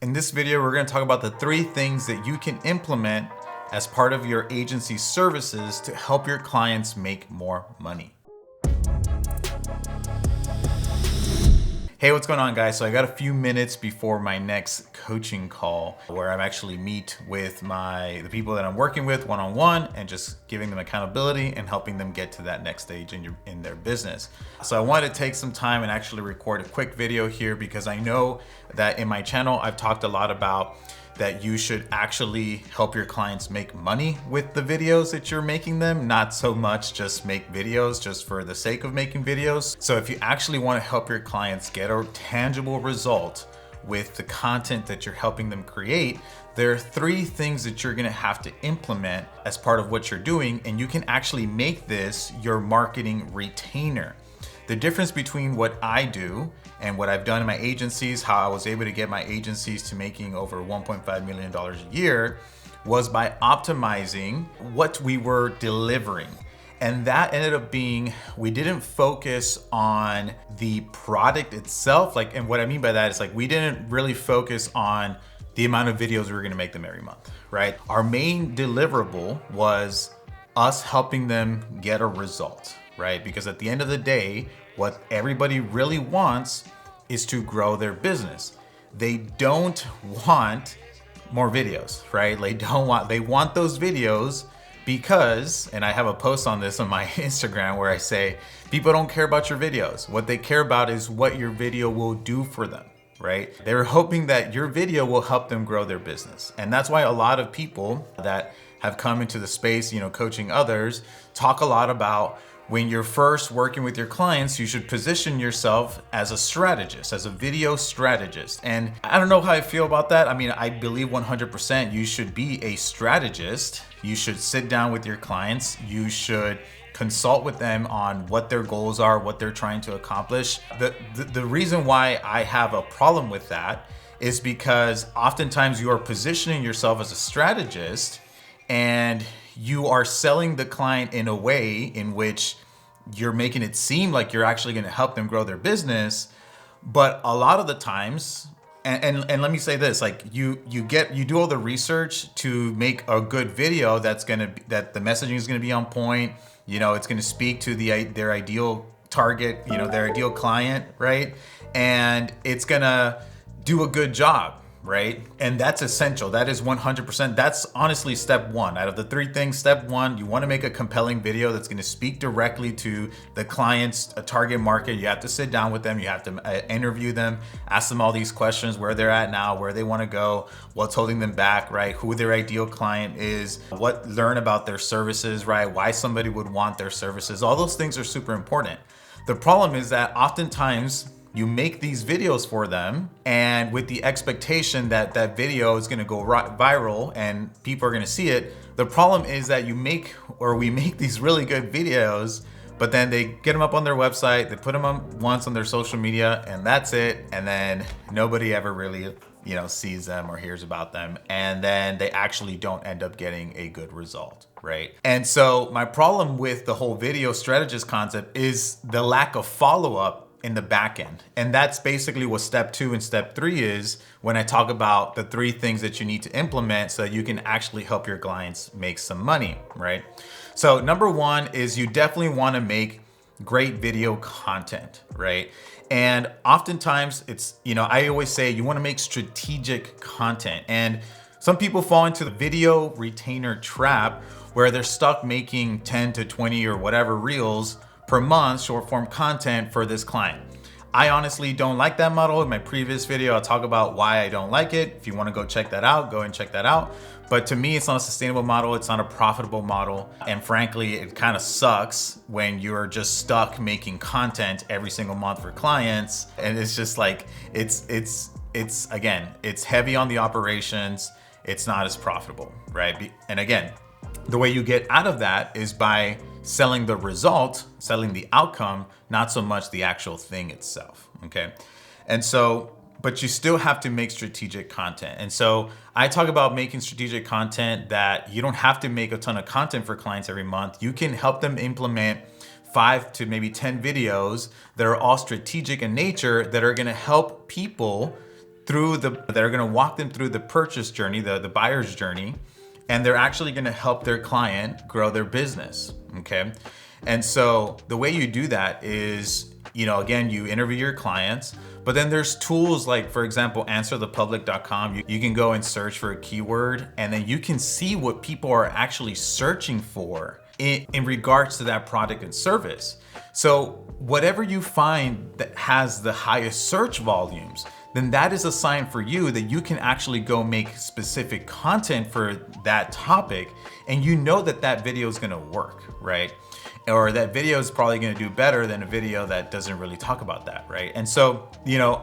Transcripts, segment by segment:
In this video, we're going to talk about the 3 things that you can implement as part of your agency services to help your clients make more money. Hey, what's going on, guys? So I got a few minutes before my next coaching call where I'm actually meet with the people that I'm working with one-on-one and just giving them accountability and helping them get to that next stage in their business. So I wanted to take some time and actually record a quick video here because I know that in my channel, I've talked a lot about that you should actually help your clients make money with the videos that you're making them, not so much just make videos just for the sake of making videos. So if you actually want to help your clients get a tangible result with the content that you're helping them create, there are 3 things that you're gonna have to implement as part of what you're doing, and you can actually make this your marketing retainer. The difference between what I do and what I've done in my agencies, how I was able to get my agencies to making over $1.5 million a year, was by optimizing what we were delivering. And that ended up being, we didn't focus on the product itself. And what I mean by that is we didn't really focus on the amount of videos we were gonna make them every month, right? Our main deliverable was us helping them get a result, right? Because at the end of the day, what everybody really wants is to grow their business. They don't want more videos, right? They want those videos because, and I have a post on this on my Instagram where I say, people don't care about your videos. What they care about is what your video will do for them, right? They're hoping that your video will help them grow their business. And that's why a lot of people that have come into the space, coaching others, talk a lot about when you're first working with your clients, you should position yourself as a strategist, as a video strategist. And I don't know how I feel about that. I believe 100% you should be a strategist. You should sit down with your clients. You should consult with them on what their goals are, what they're trying to accomplish. The reason why I have a problem with that is because oftentimes you are positioning yourself as a strategist and you are selling the client in a way in which you're making it seem like you're actually going to help them grow their business. But a lot of the times, and let me say this, you do all the research to make a good video that the messaging is going to be on point. It's going to speak to their ideal target, their ideal client, right? And it's going to do a good job, right? And that's essential. That is 100%. That's honestly step 1. Out of the 3 things, step 1, you want to make a compelling video that's going to speak directly to the client's target market. You have to sit down with them. You have to interview them, ask them all these questions, where they're at now, where they want to go, what's holding them back, right? Who their ideal client is, learn about their services, right? Why somebody would want their services. All those things are super important. The problem is that oftentimes you make these videos for them and with the expectation that that video is going to go viral and people are going to see it. The problem is that we make these really good videos, but then they get them up on their website, they put them on once on their social media, and that's it. And then nobody ever really, sees them or hears about them. And then they actually don't end up getting a good result, right? And so my problem with the whole video strategist concept is the lack of follow-up in the back end. And that's basically what step 2 and step 3 is when I talk about the 3 things that you need to implement so that you can actually help your clients make some money, right? So number 1 is you definitely want to make great video content, right? And oftentimes it's, I always say you want to make strategic content. And some people fall into the video retainer trap where they're stuck making 10 to 20 or whatever reels per month, short form content for this client. I honestly don't like that model. In my previous video, I'll talk about why I don't like it. If you want to go check that out, go and check that out. But to me, it's not a sustainable model. It's not a profitable model. And frankly, it kind of sucks when you're just stuck making content every single month for clients. And it's just again, it's heavy on the operations. It's not as profitable, right? And again, the way you get out of that is by selling the result, selling the outcome, not so much the actual thing itself, okay? And so, but you still have to make strategic content. And so I talk about making strategic content that you don't have to make a ton of content for clients every month. You can help them implement 5 to maybe 10 videos that are all strategic in nature that are gonna help people they're going to walk them through the purchase journey, the buyer's journey, and they're actually going to help their client grow their business. Okay. And so the way you do that is, again, you interview your clients, but then there's tools like, for example, answerthepublic.com. You can go and search for a keyword, and then you can see what people are actually searching for in regards to that product and service. So whatever you find that has the highest search volumes, then that is a sign for you that you can actually go make specific content for that topic, and that video is going to work, right? Or that video is probably going to do better than a video that doesn't really talk about that, right? And so,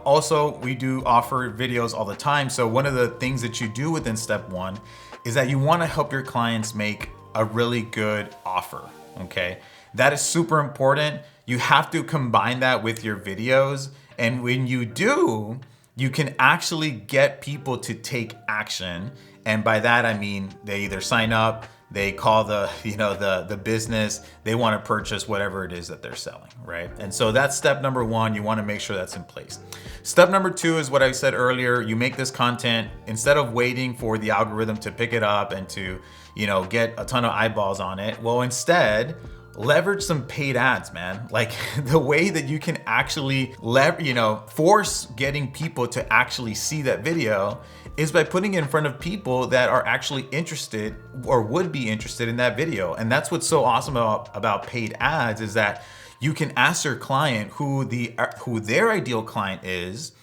also we do offer videos all the time. So one of the things that you do within step one is that you want to help your clients make a really good offer, okay? That is super important. You have to combine that with your videos. And when you do, you can actually get people to take action. And by that, I mean, they either sign up, they call the business, they want to purchase whatever it is that they're selling, right? And so that's step number one. You want to make sure that's in place. Step number two is what I said earlier. You make this content instead of waiting for the algorithm to pick it up and to, get a ton of eyeballs on it. Well, instead, leverage some paid ads, man. Like the way that you can actually force getting people to actually see that video is by putting it in front of people that are actually interested or would be interested in that video. And that's what's so awesome about paid ads, is that you can ask your client who their ideal client is,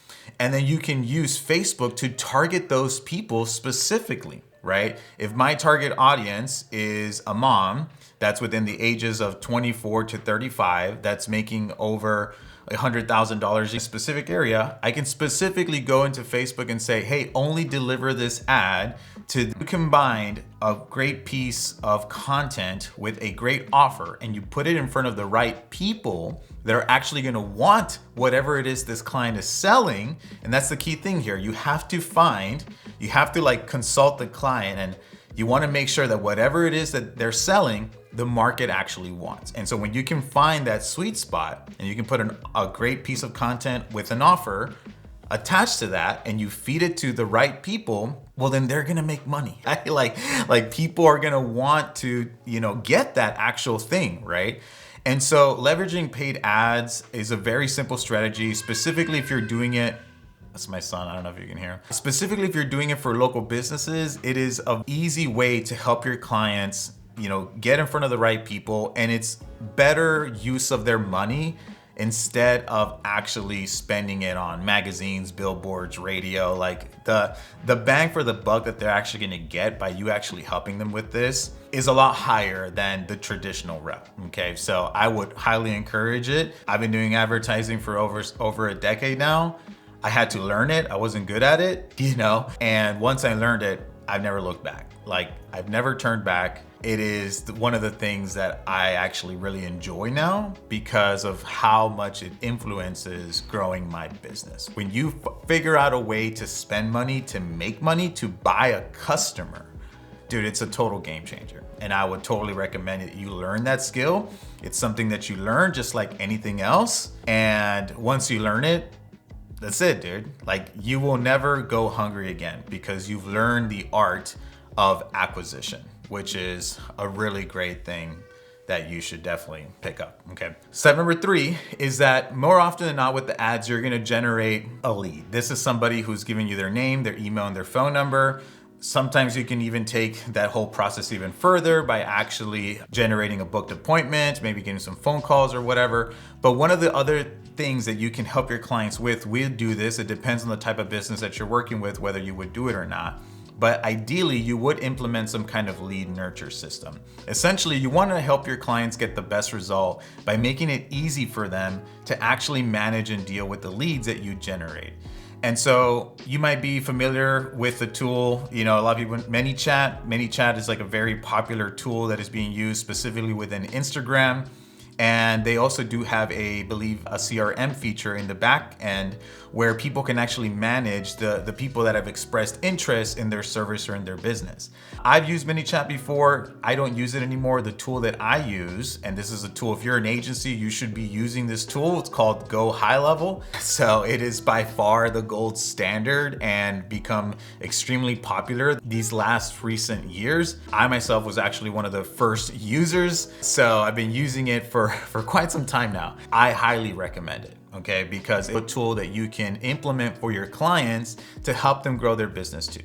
and then you can use Facebook to target those people specifically, right? If my target audience is a mom that's within the ages of 24 to 35, that's making over $100,000 in a specific area, I can specifically go into Facebook and say, hey, only deliver this ad to combine a great piece of content with a great offer, and you put it in front of the right people that are actually going to want whatever it is this client is selling. And that's the key thing here. You have to consult the client, and you want to make sure that whatever it is that they're selling, the market actually wants. And so when you can find that sweet spot and you can put a great piece of content with an offer attached to that, and you feed it to the right people, well, then they're gonna make money. Like people are gonna want to, get that actual thing, right? And so leveraging paid ads is a very simple strategy, specifically if you're doing it. That's my son, I don't know if you can hear him. Specifically if you're doing it for local businesses, it is an easy way to help your clients get in front of the right people, and it's better use of their money instead of actually spending it on magazines, billboards, radio. Like the bang for the buck that they're actually going to get by you actually helping them with this is a lot higher than the traditional route. Okay, so I would highly encourage it. I've been doing advertising for over a decade now. I had to learn it. I wasn't good at it, and once I learned it, I've never looked back. Like I've never turned back. It is one of the things that I actually really enjoy now because of how much it influences growing my business. When you figure out a way to spend money, to make money, to buy a customer, dude, it's a total game changer. And I would totally recommend it. You learn that skill. It's something that you learn just like anything else. And once you learn it, that's it, dude. Like you will never go hungry again because you've learned the art of acquisition, which is a really great thing that you should definitely pick up, okay? Step number 3 is that more often than not with the ads, you're gonna generate a lead. This is somebody who's giving you their name, their email, and their phone number. Sometimes you can even take that whole process even further by actually generating a booked appointment, maybe getting some phone calls or whatever. But one of the other things that you can help your clients with, we do this, it depends on the type of business that you're working with, whether you would do it or not. But ideally, you would implement some kind of lead nurture system. Essentially, you want to help your clients get the best result by making it easy for them to actually manage and deal with the leads that you generate. And so you might be familiar with the tool, a lot of people, ManyChat. ManyChat is like a very popular tool that is being used specifically within Instagram. And they also do have I believe a CRM feature in the back end where people can actually manage the people that have expressed interest in their service or in their business. I've used ManyChat before. I don't use it anymore. The tool that I use, and this is a tool, if you're an agency, you should be using this tool. It's called Go High Level. So it is by far the gold standard and become extremely popular these last recent years. I myself was actually one of the first users. So I've been using it for quite some time now. I highly recommend it. Okay, because it's a tool that you can implement for your clients to help them grow their business too.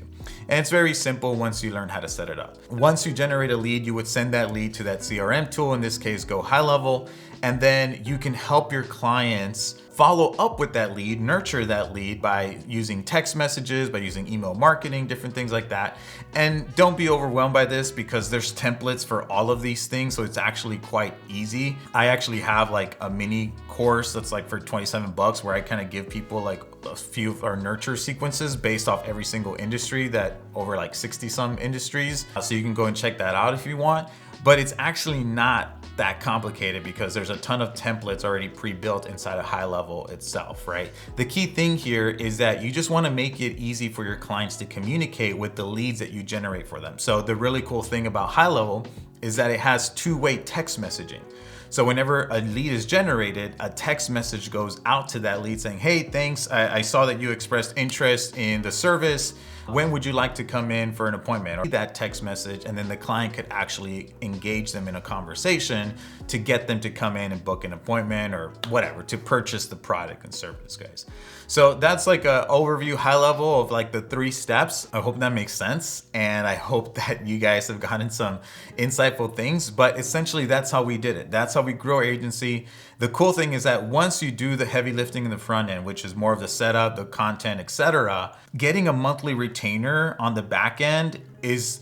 And it's very simple once you learn how to set it up. Once you generate a lead, you would send that lead to that CRM tool, in this case, Go High Level, and then you can help your clients follow up with that lead, nurture that lead by using text messages, by using email marketing, different things like that. And don't be overwhelmed by this because there's templates for all of these things. So it's actually quite easy. I actually have like a mini course that's like for $27 where I kind of give people like a few of our nurture sequences based off every single industry, that over like 60 some industries. So you can go and check that out if you want, but it's actually not that complicated because there's a ton of templates already pre-built inside of High Level itself, right? The key thing here is that you just want to make it easy for your clients to communicate with the leads that you generate for them. So the really cool thing about High Level is that it has two-way text messaging. So whenever a lead is generated, a text message goes out to that lead saying, hey, thanks, I saw that you expressed interest in the service. When would you like to come in for an appointment? Or that text message, and then the client could actually engage them in a conversation to get them to come in and book an appointment or whatever, to purchase the product and service, guys. So that's like an overview, high level of like the 3 steps. I hope that makes sense. And I hope that you guys have gotten some insightful things, but essentially that's how we did it. That's how we grew our agency. The cool thing is that once you do the heavy lifting in the front end, which is more of the setup, the content, etc., getting a monthly retainer on the back end is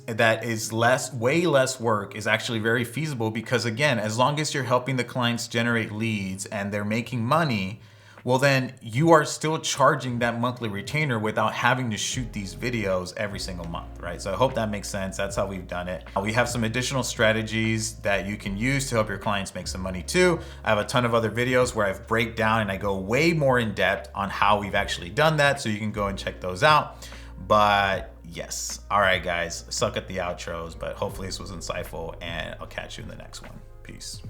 way less work, is actually very feasible because, again, as long as you're helping the clients generate leads and they're making money, well, then you are still charging that monthly retainer without having to shoot these videos every single month, right? So I hope that makes sense. That's how we've done it. We have some additional strategies that you can use to help your clients make some money too. I have a ton of other videos where I've break down and I go way more in depth on how we've actually done that. So you can go and check those out. But yes, all right, guys, suck at the outros, but hopefully this was insightful and I'll catch you in the next one. Peace.